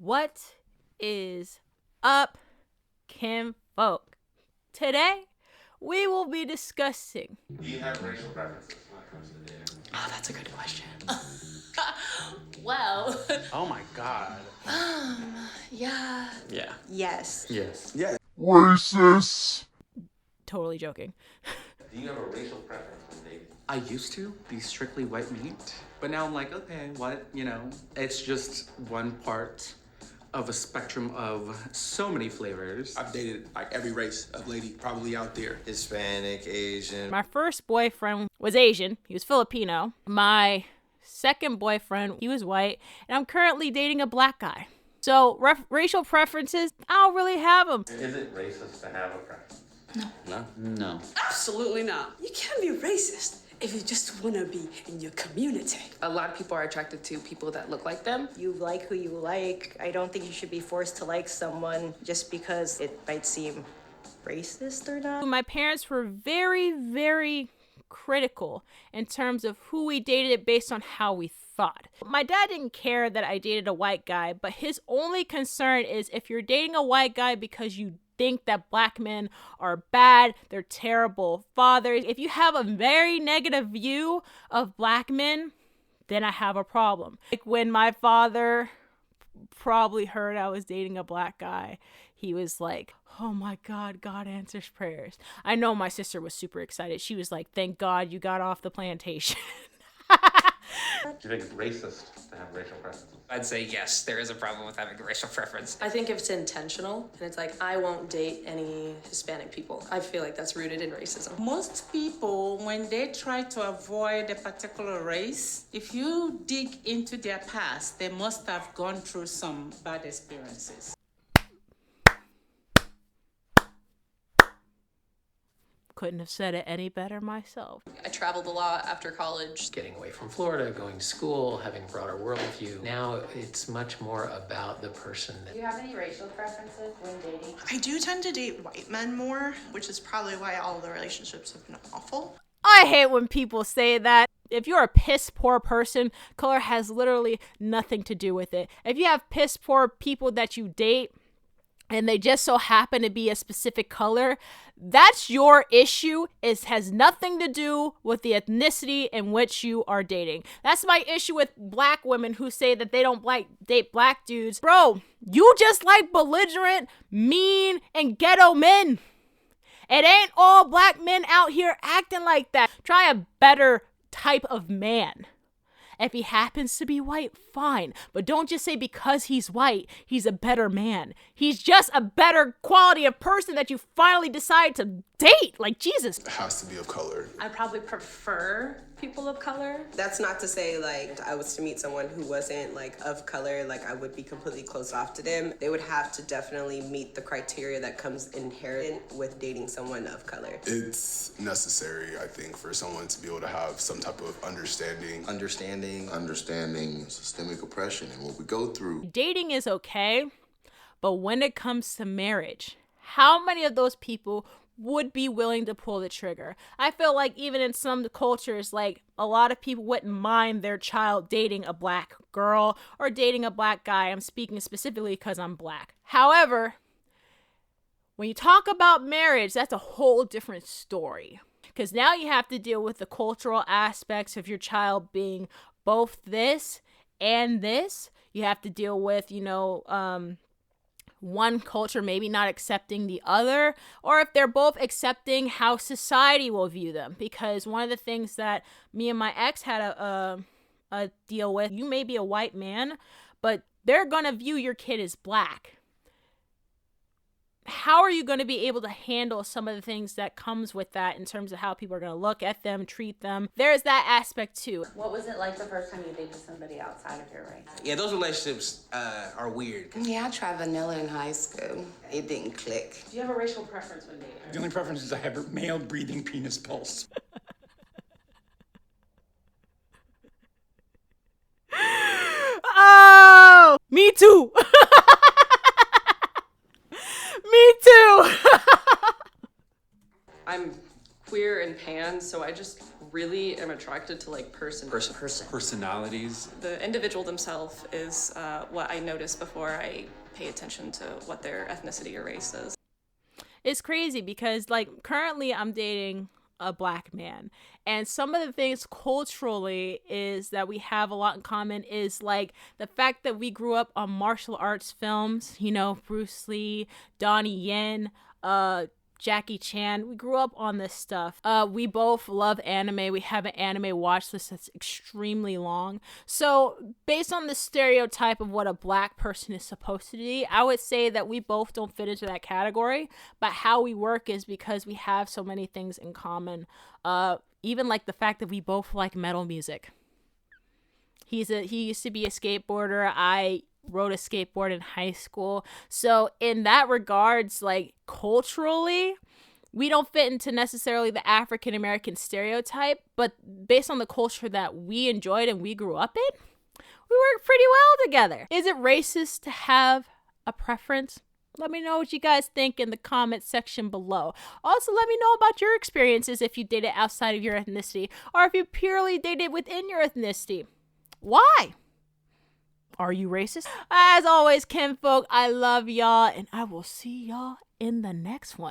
What is up, Kim folk? Today, we will be discussing. Do you have racial preferences when it comes to dating? Oh, that's a good question. Well. Oh my God. Yeah. Yeah. Yes. Yes. Yeah. Racist. Totally joking. Do you have a racial preference when dating? I used to be strictly white meat, but now I'm like, okay, what? You know, it's just one part of a spectrum of so many flavors. I've dated like every race of lady probably out there. Hispanic, Asian. My first boyfriend was Asian. He was Filipino. My second boyfriend, he was white. And I'm currently dating a black guy. So racial preferences, I don't really have them. Is it racist to have a preference? No. Absolutely not. You can't be racist if you just want to be in your community. A lot of people are attracted to people that look like them. You like who you like. I don't think you should be forced to like someone just because it might seem racist or not. My parents were very, very critical in terms of who we dated based on how we thought. My dad didn't care that I dated a white guy, but his only concern is if you're dating a white guy because you think that black men are bad, they're terrible fathers. If you have a very negative view of black men, then I have a problem. Like when my father probably heard I was dating a black guy, he was like, oh my God, God answers prayers. I know my sister was super excited. She was like, thank God you got off the plantation. Do you think it's racist to have racial preferences? I'd say yes, there is a problem with having a racial preference. I think if it's intentional and it's like, I won't date any Hispanic people, I feel like that's rooted in racism. Most people, when they try to avoid a particular race, if you dig into their past, they must have gone through some bad experiences. Couldn't have said it any better myself. I traveled a lot after college. Getting away from Florida, going to school, having a broader worldview. Now it's much more about the person. Do you have any racial preferences when dating? I do tend to date white men more, which is probably why all the relationships have been awful. I hate when people say that. If you're a piss poor person, color has literally nothing to do with it. If you have piss poor people that you date, and they just so happen to be a specific color, that's your issue. It has nothing to do with the ethnicity in which you are dating. That's my issue with black women who say that they don't date black dudes. Bro, you just like belligerent, mean, and ghetto men. It ain't all black men out here acting like that. Try a better type of man. If he happens to be white, fine. But don't just say because he's white, he's a better man. He's just a better quality of person that you finally decide to date. Like, Jesus. It has to be of color. I probably prefer people of color. That's not to say like I was to meet someone who wasn't like of color, like I would be completely closed off to them. They would have to definitely meet the criteria that comes inherent with dating someone of color. It's necessary, I think, for someone to be able to have some type of understanding Systemic oppression and what we go through. Dating is okay, but when it comes to marriage, how many of those people would be willing to pull the trigger? I feel like even in some cultures, like a lot of people wouldn't mind their child dating a black girl or dating a black guy. I'm speaking specifically because I'm black. However, when you talk about marriage, that's a whole different story. Because now you have to deal with the cultural aspects of your child being both this and this. You have to deal with, one culture maybe not accepting the other, or if they're both accepting how society will view them. Because one of the things that me and my ex had a deal with, you may be a white man, but they're gonna view your kid as black. How are you going to be able to handle some of the things that comes with that in terms of how people are going to look at them, treat them? There's that aspect too. What was it like the first time you dated somebody outside of your race? Yeah, those relationships are weird. Yeah, I tried vanilla in high school. It didn't click. Do you have a racial preference when dating? The only preference is I have a male breathing penis pulse. Oh, me too. Me too. I'm queer and pan, so I just really am attracted to like personalities. The individual themselves is what I notice before I pay attention to what their ethnicity or race is. It's crazy because like currently I'm dating a black man, and some of the things culturally is that we have a lot in common is like the fact that we grew up on martial arts films, you know, Bruce Lee, Donnie Yen, Jackie Chan. We grew up on this stuff. We both love anime. We have an anime watch list that's extremely long. So based on the stereotype of what a black person is supposed to be, I would say that we both don't fit into that category. But how we work is because we have so many things in common. Even like the fact that we both like metal music. He used to be a skateboarder. I rode a skateboard in high school. So in that regards, like culturally, we don't fit into necessarily the African American stereotype, but based on the culture that we enjoyed and we grew up in, we work pretty well together. Is it racist to have a preference? Let me know what you guys think in the comment section below. Also, let me know about your experiences if you dated outside of your ethnicity, or if you purely dated within your ethnicity. Why? Are you racist? As always, kinfolk, I love y'all, and I will see y'all in the next one.